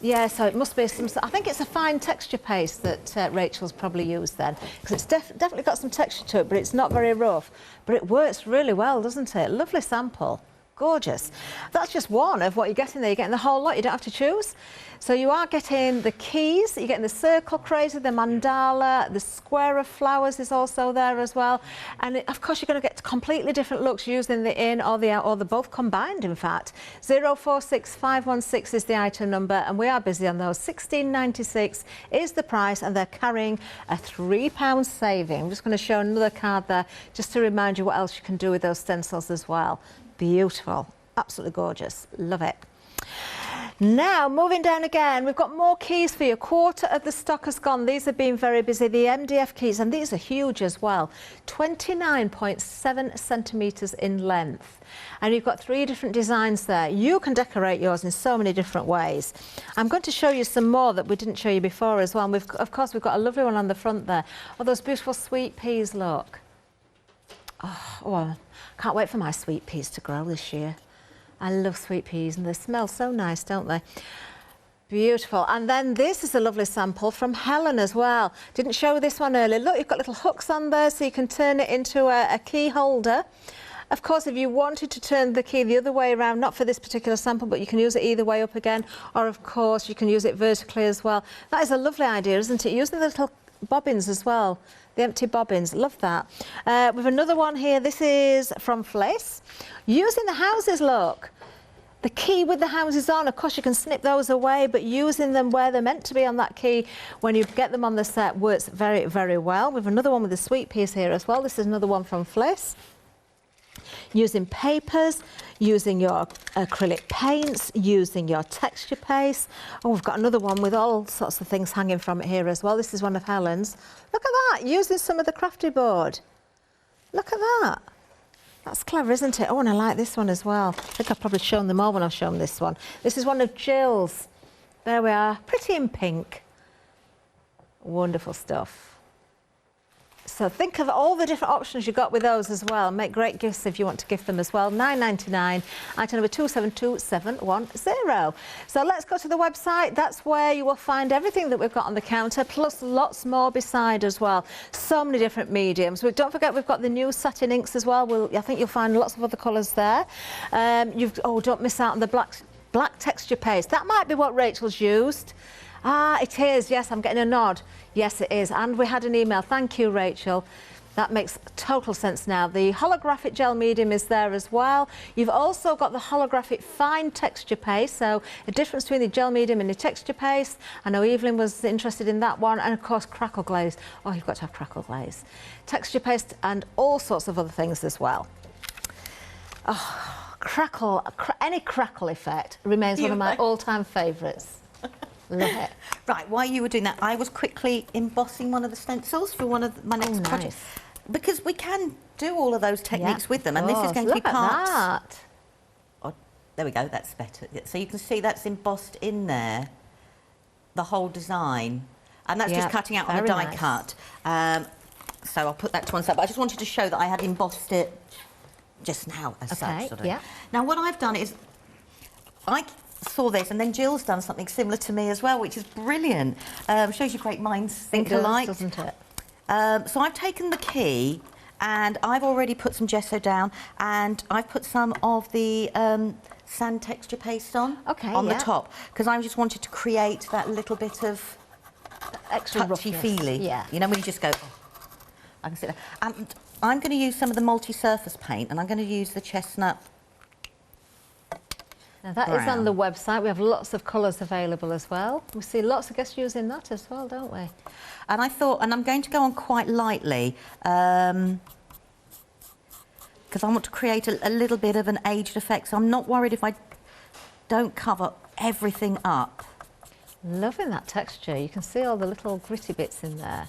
Yeah, so it must be some... I think it's a fine texture paste that Rachel's probably used then, because it's definitely got some texture to it, but it's not very rough. But it works really well, doesn't it? Lovely sample. Gorgeous. That's just one of what you're getting there. You're getting the whole lot. You don't have to choose. So you are getting the keys, you're getting the circle crazy, the mandala, the square of flowers is also there as well. And of course, you're going to get completely different looks using the in or the out, or the both combined, in fact. 046516 is the item number, and we are busy on those. $16.96 is the price, and they're carrying a £3 saving. I'm just going to show another card there, just to remind you what else you can do with those stencils as well. Beautiful, absolutely gorgeous, love it. Now, moving down again, we've got more keys for you. A quarter of the stock has gone. These have been very busy. The MDF keys, and these are huge as well. 29.7 centimetres in length. And you've got 3 different designs there. You can decorate yours in so many different ways. I'm going to show you some more that we didn't show you before as well. And of course, we've got a lovely one on the front there. Oh, those beautiful sweet peas, look. Oh, can't wait for my sweet peas to grow this year. I love sweet peas, and they smell so nice, don't they? Beautiful. And then this is a lovely sample from Helen as well. Didn't show this one earlier. Look, you've got little hooks on there, so you can turn it into a key holder. Of course, if you wanted to turn the key the other way around, not for this particular sample, but you can use it either way up again, or of course, you can use it vertically as well. That is a lovely idea, isn't it? Using the little bobbins as well. The empty bobbins, love that. With another one here, this is from Fliss. Using the houses, look. The key with the houses on, of course you can snip those away, but using them where they're meant to be on that key when you get them on the set works very, very well. With another one with the sweet peas here as well. This is another one from Fliss. Using papers, using your acrylic paints, using your texture paste. Oh, we've got another one with all sorts of things hanging from it here as well. This is one of Helen's. Look at that, using some of the Crafty Board. Look at that. That's clever, isn't it? Oh, and I like this one as well. I think I've probably shown them all when I've shown this one. This is one of Jill's. There we are, pretty in pink. Wonderful stuff. So think of all the different options you've got with those as well. Make great gifts if you want to gift them as well. $9.99, item number 272710. So let's go to the website. That's where you will find everything that we've got on the counter, plus lots more beside as well. So many different mediums. Don't forget, we've got the new Satin Inks as well. I think you'll find lots of other colours there. Don't miss out on the black texture paste. That might be what Rachel's used. Ah, it is. Yes, I'm getting a nod. Yes, it is. And we had an email. Thank you, Rachel. That makes total sense now. The Holographic Gel Medium is there as well. You've also got the Holographic Fine Texture Paste, so a difference between the Gel Medium and the Texture Paste. I know Evelyn was interested in that one. And, of course, Crackle Glaze. Oh, you've got to have Crackle Glaze. Texture Paste and all sorts of other things as well. Oh, any crackle effect remains one of my all-time favourites. Love it. Right, while you were doing that, I was quickly embossing one of the stencils for one of my next project. Because we can do all of those techniques with them, and this is going to be part... That. Oh, there we go, that's better. So you can see that's embossed in there.
the whole design. And that's just cutting out on a
very
die
nice.
cut. So I'll put that to one side. But I just wanted to show that I had embossed it just now as such. Sort of.
Yeah.
Now what I've done is, I saw this and then Jill's done something similar to me as well, which is brilliant. Shows you great minds think alike.
Doesn't it?
So I've taken the key and I've already put some gesso down and I've put some of the sand texture paste on the top, because I just wanted to create that little bit of
Extra
touchy-feely.
Yeah.
You know, when you just go, oh, I can see that. And I'm going to use some of the multi-surface paint and I'm going to use the chestnut.
Now that is on the website. We have lots of colours available as well. We see lots of guests using that as well, don't we?
And I thought, and I'm going to go on quite lightly, because I want to create a little bit of an aged effect. So I'm not worried if I don't cover everything up.
Loving that texture. You can see all the little gritty bits in there.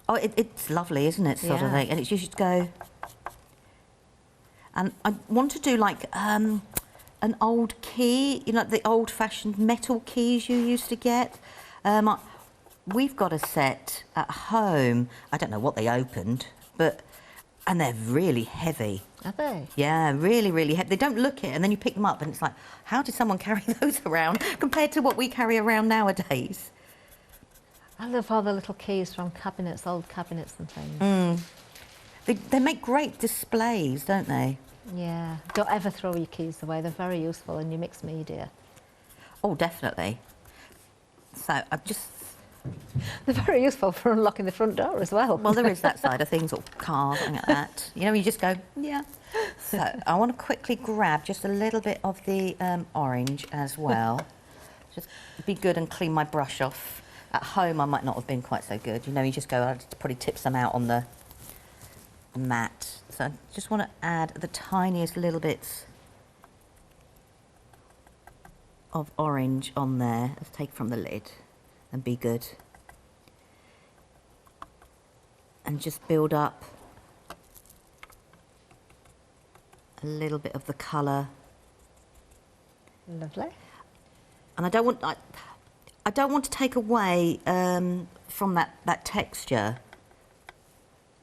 Oh, it's lovely, isn't it, sort of thing? And it's you should go... And I want to do like an old key, you know, the old-fashioned metal keys you used to get. We've got a set at home. I don't know what they opened, and they're really heavy.
Are they?
Yeah, really, really heavy. They don't look it, and then you pick them up, and it's like, how did someone carry those around compared to what we carry around nowadays?
I love all the little keys from cabinets, old cabinets and things.
They make great displays, don't they?
Yeah. Don't ever throw your keys away. They're very useful in your mixed media.
Oh, definitely. So I've just...
They're very useful for unlocking the front door as well.
Well, there is that side of things, or cars, something like that. You know, you just go, yeah. So I want to quickly grab just a little bit of the orange as well. Just be good and clean my brush off. At home, I might not have been quite so good. You know, you just go, I'd probably tip some out on the mat. So I just want to add the tiniest little bits of orange on there. Let's take from the lid and be good. And just build up a little bit of the colour.
Lovely.
And I don't want to take away from that texture.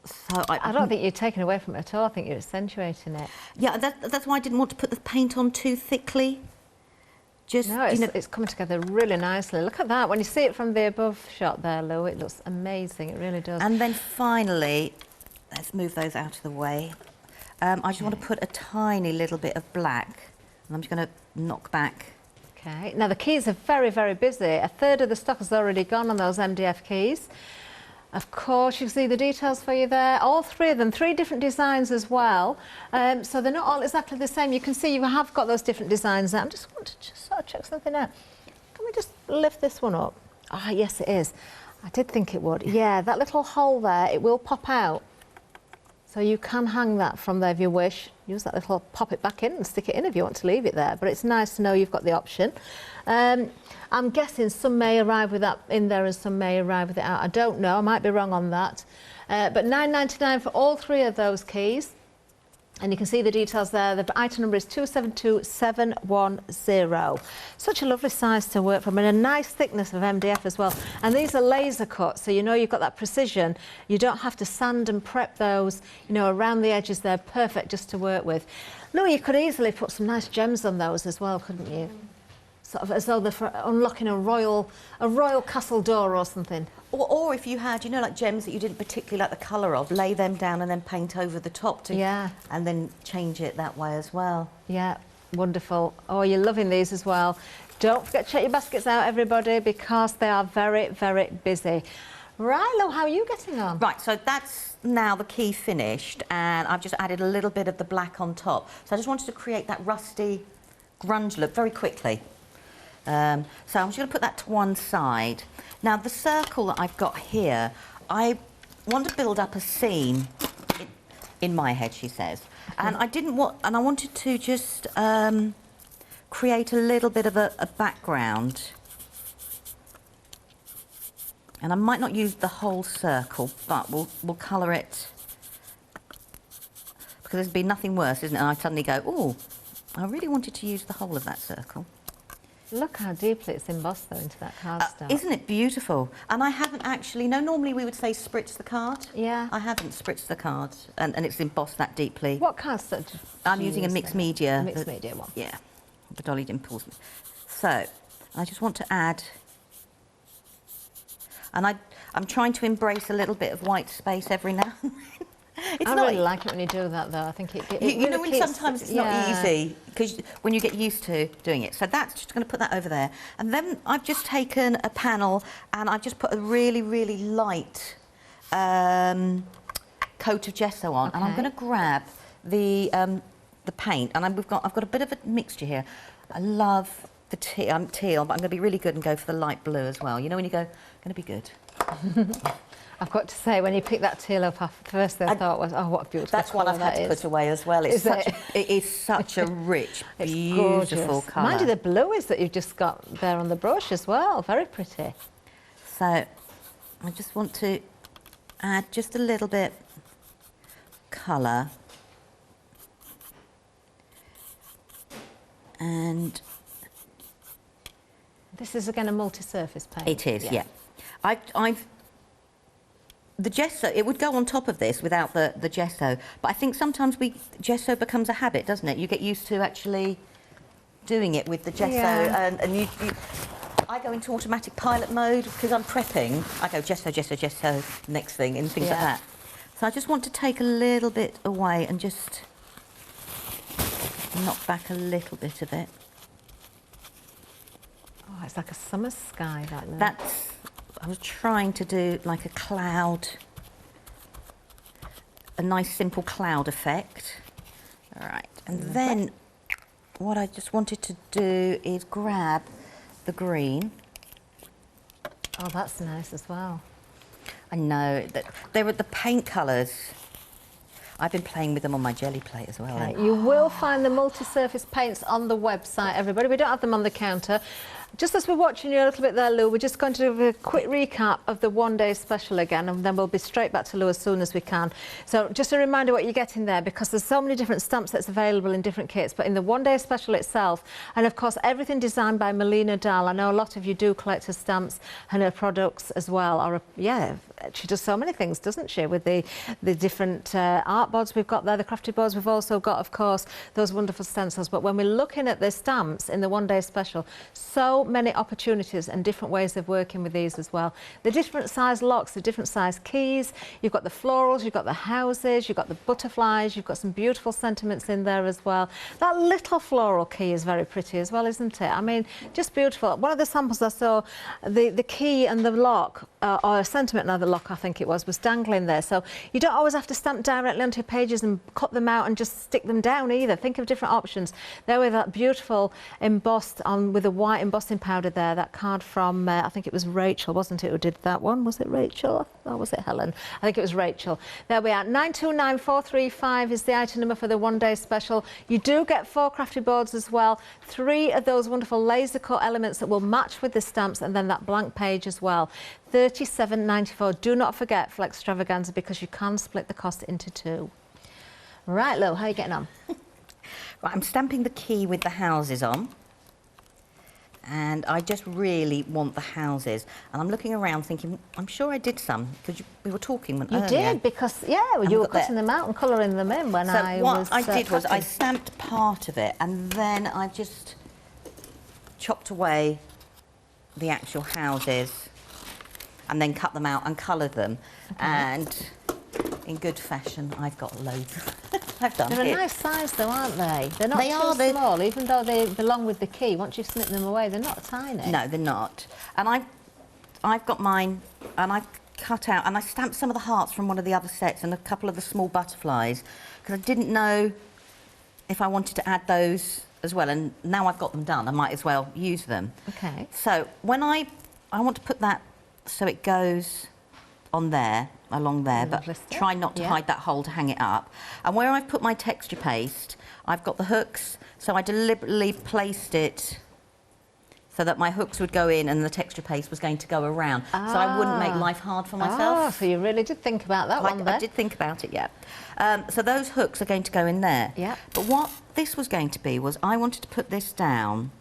So
I don't think you're taking away from it at all. I think you're accentuating it.
Yeah, that's why I didn't want to put the paint on too thickly. Just,
no, it's coming together really nicely. Look at that. When you see it from the above shot there, Lou, it looks amazing. It really does.
And then finally, let's move those out of the way. I just want to put a tiny little bit of black. And I'm just going to knock back.
Okay. Now, the keys are very, very busy. A third of the stock has already gone on those MDF keys. Of course, you can see the details for you there. All three of them, 3 different designs as well. So they're not all exactly the same. You can see you have got those different designs there. I just want to sort of check something out. Can we just lift this one up? Ah, yes, it is. I did think it would. Yeah, that little hole there, it will pop out. So you can hang that from there if you wish. Use that little, pop it back in and stick it in if you want to leave it there. But it's nice to know you've got the option. I'm guessing some may arrive with that in there and some may arrive with it out. I don't know, I might be wrong on that. But £9.99 for all 3 of those keys. And you can see the details there. The item number is 272710. Such a lovely size to work from and a nice thickness of MDF as well. And these are laser cut, so you know you've got that precision. You don't have to sand and prep those, you know, around the edges. They're perfect just to work with. No, you could easily put some nice gems on those as well, couldn't you? Sort of as though they're for unlocking a royal castle door or something.
Or if you had, you know, like gems that you didn't particularly like the colour of, lay them down and then paint over the top to, and then change it that way as well.
Yeah, wonderful. Oh, you're loving these as well. Don't forget to check your baskets out, everybody, because they are very, very busy. Right, Lo, how are you getting on?
Right, so that's now the key finished, and I've just added a little bit of the black on top. So I just wanted to create that rusty grunge look very quickly. So I'm just going to put that to one side. Now, the circle that I've got here, I want to build up a scene in my head, she says. And I wanted to just create a little bit of a background. And I might not use the whole circle, but we'll colour it. Because there's been nothing worse, isn't it? And I suddenly go, oh, I really wanted to use the whole of that circle.
Look how deeply it's embossed though into that cardstock.
Isn't it beautiful? And I haven't actually, normally we would say spritz the card.
Yeah.
I haven't spritzed the card, and it's embossed that deeply.
What cardstock do
I'm
you
using a
use
mixed
then?
media.
Mixed media one.
Yeah, the Dolly Dimples. So, I just want to add, and I'm trying to embrace a little bit of white space every now and then.
I really like it when you do that, though. I think it
you
really
know when
keeps,
sometimes it's not easy, because when you get used to doing it. So that's just going to put that over there. And then I've just taken a panel and I've just put a really, really light coat of gesso on. Okay. And I'm going to grab the paint, and I've got a bit of a mixture here. I love the teal, but I'm going to be really good and go for the light blue as well. You know when you go, going to be good.
I've got to say, when you picked that teal up, the first thing I thought was, oh, what a beautiful
That's one I've had to put away as well. It is such a rich, beautiful colour.
Mind you, the blue is that you've just got there on the brush as well. Very pretty.
So I just want to add just a little bit colour. And
this is again a multi-surface paint.
It is, yeah. The gesso, it would go on top of this without the gesso, but I think sometimes gesso becomes a habit, doesn't it? You get used to actually doing it with the gesso, and I go into automatic pilot mode because I'm prepping. I go gesso, gesso, gesso, next thing, and things like that. So I just want to take a little bit away and just knock back a little bit of it.
Oh, it's like a summer sky, that look.
I was trying to do like a cloud, a nice simple cloud effect. All right, and then what I just wanted to do is grab the green.
Oh, that's nice as well.
I know that they were the paint colours. I've been playing with them on my jelly plate as well.
Okay. You will find the multi-surface paints on the website, everybody. We don't have them on the counter. Just as we're watching you a little bit there, Lou, we're just going to do a quick recap of the one-day special again, and then we'll be straight back to Lou as soon as we can. So just a reminder what you're getting there, because there's so many different stamp sets available in different kits, but in the one-day special itself, and of course everything designed by Melina Dahl. I know a lot of you do collect her stamps and her products as well. Or yeah, she does so many things, doesn't she, with the different art boards we've got there, the crafty boards. We've also got, of course, those wonderful stencils. But when we're looking at the stamps in the one-day special, so many opportunities and different ways of working with these as well. The different size locks, the different size keys, you've got the florals, you've got the houses, you've got the butterflies, you've got some beautiful sentiments in there as well. That little floral key is very pretty as well, isn't it? I mean, just beautiful. One of the samples I saw, the key and the lock, or a sentiment and the lock I think it was dangling there. So you don't always have to stamp directly onto your pages and cut them out and just stick them down either. Think of different options. There with that beautiful embossed on with a white embossing powder there, that card from, I think it was Rachel, wasn't it, who did that one? Was it Rachel? Or was it Helen? I think it was Rachel. There we are. 929435 is the item number for the one-day special. You do get 4 crafty boards as well. 3 of those wonderful laser cut elements that will match with the stamps, and then that blank page as well. $37.94. Do not forget for extravaganza, because you can split the cost into 2. Right, Lou, how are you getting on?
Right, I'm stamping the key with the houses on. And I just really want the houses. And I'm looking around thinking, I'm sure I did some, because we were talking earlier.
You did, because, yeah, you were cutting them out and colouring them in when I was
So what I did was I stamped part of it, and then I just chopped away the actual houses and then cut them out and coloured them. Okay. And in good fashion, I've got loads. I've done it.
They're a nice size though, aren't they? They're not too small, even though they belong with the key. Once you snip them away, they're not tiny.
No, they're not. And I've got mine, and I've cut out, and I stamped some of the hearts from one of the other sets and a couple of the small butterflies, because I didn't know if I wanted to add those as well. And now I've got them done, I might as well use them.
Okay.
So when I want to put that so it goes on there, along there, but try not to hide that hole to hang it up. And where I've put my texture paste, I've got the hooks, so I deliberately placed it so that my hooks would go in and the texture paste was going to go around, so I wouldn't make life hard for myself.
Oh, so you really did think about that one there.
I did think about it, yeah. So those hooks are going to go in there.
Yeah.
But what this was going to be was I wanted to put this down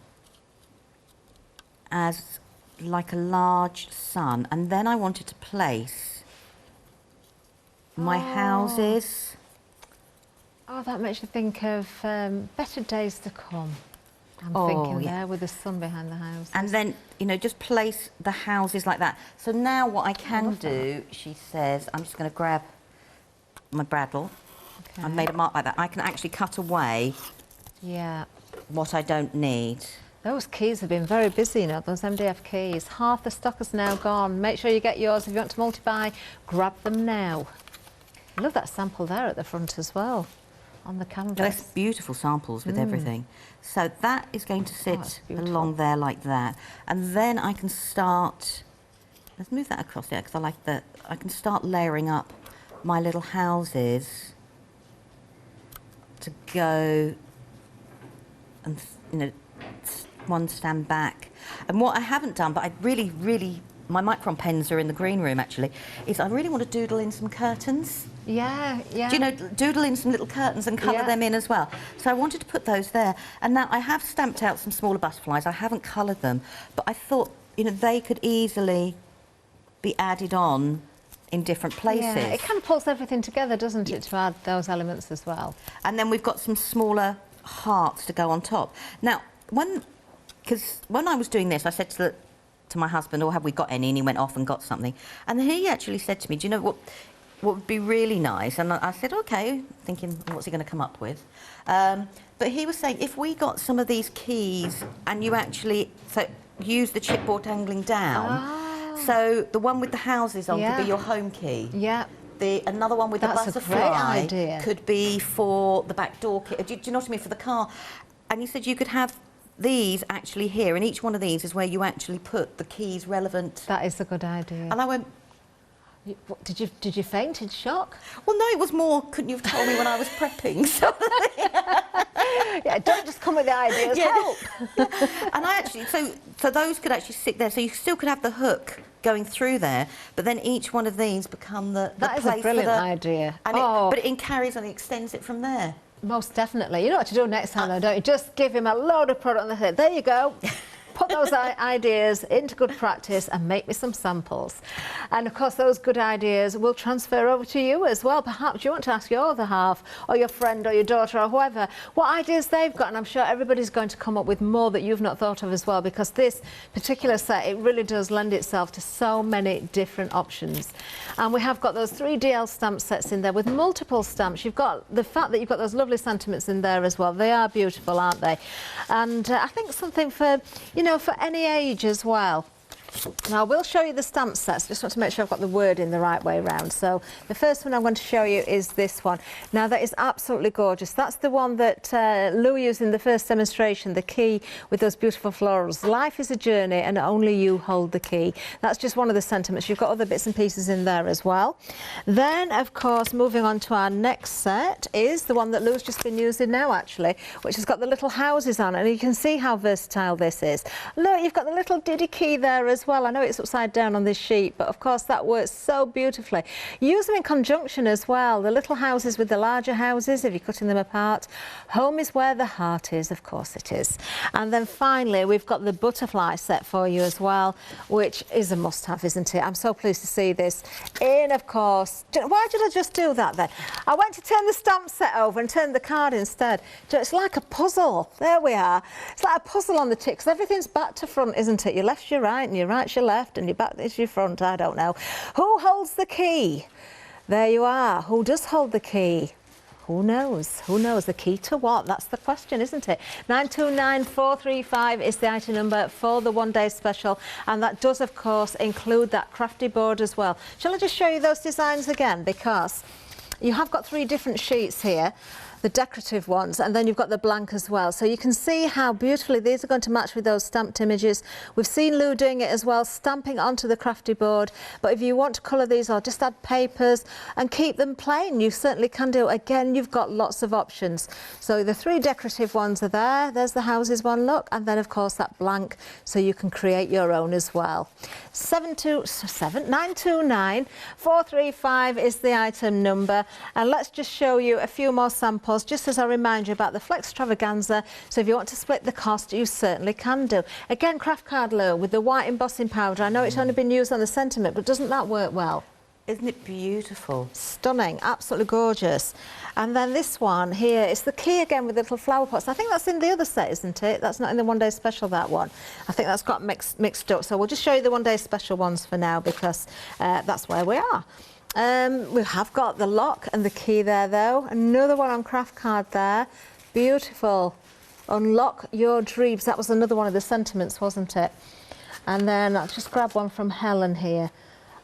as like a large sun, and then I wanted to place my houses.
Oh, that makes you think of better days to come. I'm thinking there with the sun behind the house.
And then, you know, just place the houses like that. So now what I can do, she says, I'm just going to grab my bradawl. Okay. I've made a mark like that. I can actually cut away what I don't need.
Those keys have been very busy, you know, those MDF keys. Half the stock is now gone. Make sure you get yours. If you want to multi-buy, grab them now. I love that sample there at the front as well, on the canvas.
There's beautiful samples with everything. So that is going to sit along there like that. And then I can start, let's move that across there, because I like that. I can start layering up my little houses to go and, you know, one stand back. And what I haven't done, but I really, my micron pens are in the green room actually, is I really want to doodle in some curtains.
Yeah, yeah.
Do you know, doodle in some little curtains and colour them in as well. So I wanted to put those there. And now I have stamped out some smaller butterflies. I haven't coloured them, but I thought, you know, they could easily be added on in different places.
Yeah, it kind of pulls everything together, doesn't it, to add those elements as well.
And then we've got some smaller hearts to go on top. Now, because when I was doing this, I said to my husband, "Oh, have we got any?" And he went off and got something. And he actually said to me, "Do you know what would be really nice?" And I said, "Okay," thinking, what's he going to come up with? But he was saying, if we got some of these keys and you actually use the chipboard angling down, so the one with the houses on could be your home key. Yeah. Another one with the butterfly could be for the back door key. Do you know what I mean? For the car. And he said you could have these actually here, and each one of these is where you actually put the keys relevant.
That is a good idea.
And I went,
did you faint in shock?
Well, no, it was more, couldn't you have told me when I was prepping? So,
yeah, don't just come with the ideas, help.
And I actually, so those could actually sit there, so you still could have the hook going through there, but then each one of these become the
that
place
is a brilliant idea.
And but it carries and extends it from there.
Most definitely. You know what to do next time, though, don't you? Just give him a load of product and say, there you go. Put those ideas into good practice and make me some samples. And of course, those good ideas will transfer over to you as well. Perhaps you want to ask your other half or your friend or your daughter or whoever what ideas they've got, and I'm sure everybody's going to come up with more that you've not thought of as well, because this particular set, it really does lend itself to so many different options. And we have got those 3 DL stamp sets in there with multiple stamps. You've got the fact that you've got those lovely sentiments in there as well. They are beautiful, aren't they? And I think something for, you know, for any age as well. Now, I will show you the stamp sets. Just want to make sure I've got the wording the right way around. So the first one I'm going to show you is this one. Now, that is absolutely gorgeous. That's the one that Lou used in the first demonstration, the key with those beautiful florals. Life is a journey and only you hold the key. That's just one of the sentiments. You've got other bits and pieces in there as well. Then, of course, moving on to our next set is the one that Lou's just been using now, actually, which has got the little houses on it. And you can see how versatile this is. Look, you've got the little diddy key there as well. I know it's upside down on this sheet, but of course that works so beautifully. Use them in conjunction as well. The little houses with the larger houses, if you're cutting them apart. Home is where the heart is, of course it is. And then finally, we've got the butterfly set for you as well, which is a must-have, isn't it? I'm so pleased to see this in, of course. Why did I just do that then? I went to turn the stamp set over and turn the card instead. It's like a puzzle. There we are. It's like a puzzle on the tick, because everything's back to front, isn't it? Your left's your right and your right's your left and your back is your front. I don't know. Who holds the key? There you are. Who does hold the key? Who knows? Who knows? The key to what? That's the question, isn't it? 929435 is the item number for the one-day special, and that does, of course, include that crafty board as well. Shall I just show you those designs again? Because you have got 3 different sheets here, the decorative ones, and then you've got the blank as well. So you can see how beautifully these are going to match with those stamped images. We've seen Lou doing it as well, stamping onto the crafty board. But if you want to colour these or just add papers and keep them plain, you certainly can do. Again, you've got lots of options. So the 3 decorative ones are there. There's the houses one, look, and then of course that blank, so you can create your own as well. 929435 is the item number, and let's just show you a few more samples samples, just as I remind you about the Flex Extravaganza. So if you want to split the cost, you certainly can do. Again, craft card Lou, with the white embossing powder. I know it's only been used on the sentiment, but doesn't that work well?
Isn't it beautiful?
Stunning, absolutely gorgeous. And then this one here, it's the key again with the little flower pots. I think that's in the other set, isn't it? That's not in the one day special, that one. I think that's got mixed up. So we'll just show you the one day special ones for now, because that's where we are. We have got the lock and the key there though. Another one on craft card there. Beautiful. Unlock your dreams. That was another one of the sentiments, wasn't it? And then I'll just grab one from Helen here.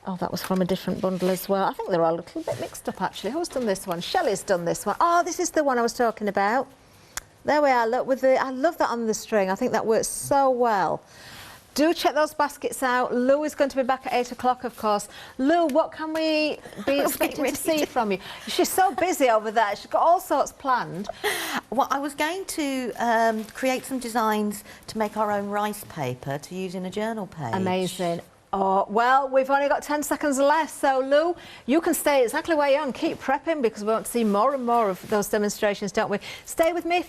Oh, that was from a different bundle as well. I think they're all a little bit mixed up, actually. Who's done this one? Shelley's done this one. Oh, this is the one I was talking about. There we are. Look, with the, I love that on the string. I think that works so well. Do check those baskets out. Lou is going to be back at 8 o'clock, of course. Lou, what can we be expecting to see from you? She's so busy over there. She's got all sorts planned.
Well, I was going to create some designs to make our own rice paper to use in a journal page.
Amazing. Oh, well, we've only got 10 seconds left, so Lou, you can stay exactly where you are and keep prepping, because we want to see more and more of those demonstrations, don't we? Stay with me.